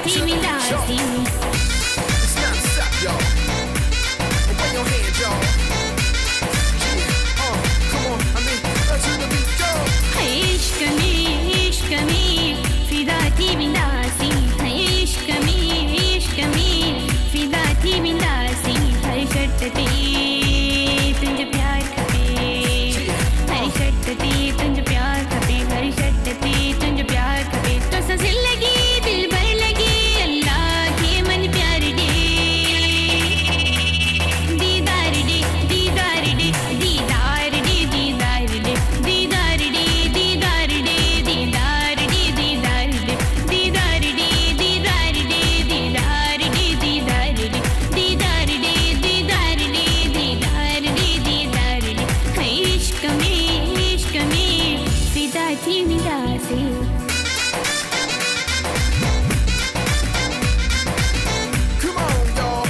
थी मिलासी It's not stop, y'all. Wave your hands, y'all. Yeah, come on, I mean, to the beat, go. इश्क में फिदा थी मिलासी इश्क में फिदा थी मिलासी हर शर्त ते तुझ प्यार खपे हर शर्त ते तुझ प्यार खपे हर शर्त ते तुझ प्यार खपे तो ससिल लगी दिल भर लगी अल्लाह के मन प्यार दे दीदार दे दीदार दे दीदार दे दीदार दे दीदार दे दीदार दे दीदार दे दीदार दे दीदार दे दीदार दे दीदार दे दीदार दे दीदार दे दीदार दे दीदार दे दीदार दे इश्क में फिदा थी मिलासी Come on, y'all.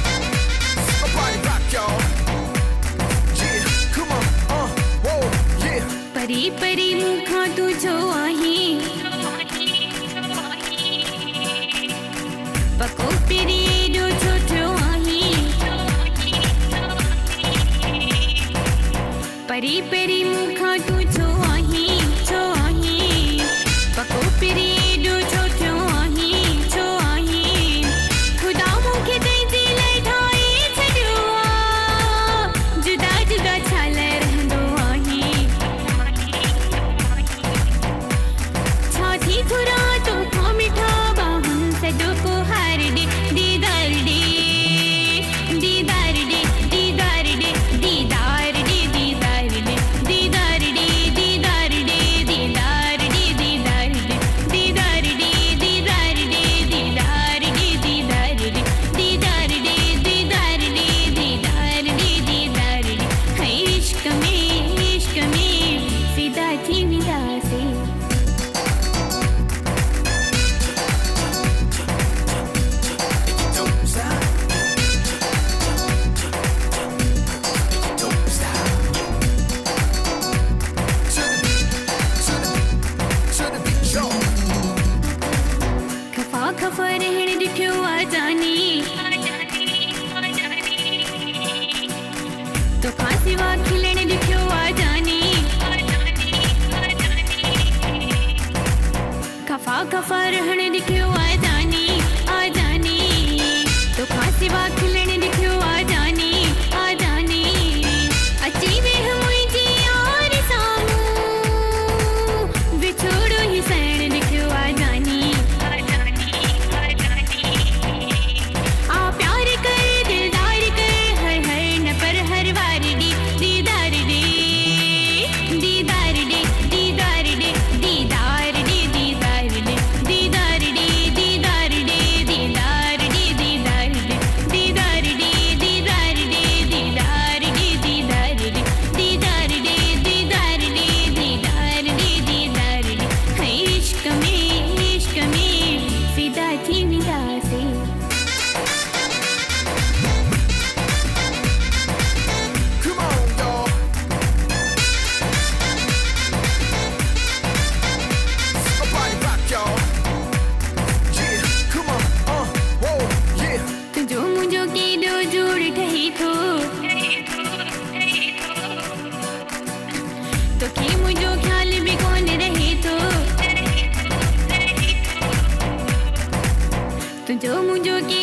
Somebody rock, y'all. Yeah, come on, whoa, yeah. परी परी मुखा तुझो आही पको पिरी जो छोटो आही परी परी मुखा तुझो आही छो आही पको पिरी जो छोटो आही छो आही खुदा मुखे तेजी लठाई छड़ो जुदा जुदा छाल रहंदो आही छाती खुरा तो खा मिठा बाहुन सदो को हार दे दीदार दे दीदार दे दीदार दे दीदार दे दीदार दे दीदार दे दीदार दे दीदार दे दीदार दे दीदार दे दीदार दे दीदार दे दीदार दे दीदार दे दीदार दे दीदार दे दीदार दे इश्क में फिदा थी मिलासी Don't stop. Don't stop. To the beat, y'all. खफा खफा रहण दिखियो आ जानी तो खांसी वा खिलण दिखियो आ जानी खफा खफा रहण दिखियो आ जानी तो खांसी वा खिलण दिखियो आ जानी अची वे हुई जी यार सामू विछोड़ो ही सैण दिखियो आ जानी आ प्यार कर दिलदार कर हर हर न पर हर वार दी दीदार दे दीदार दे दीदार दे दीदार दे दीदार दे दीदार दे दीदार दे दीदार दे दीदार दे दीदार दे दीदार दे दीदार दे दीदार दे दीदार दे दीदार दे दीदार दे दीदार दे इश्क में फिदा थी मिलासी Come on, y'all. Somebody rock, y'all. Yeah, come on, whoa, yeah. तुझो मुझो की दो जोड़ ठही थो तो की मुझो ख्याल भी कौन रहे तो तुझो मुझो की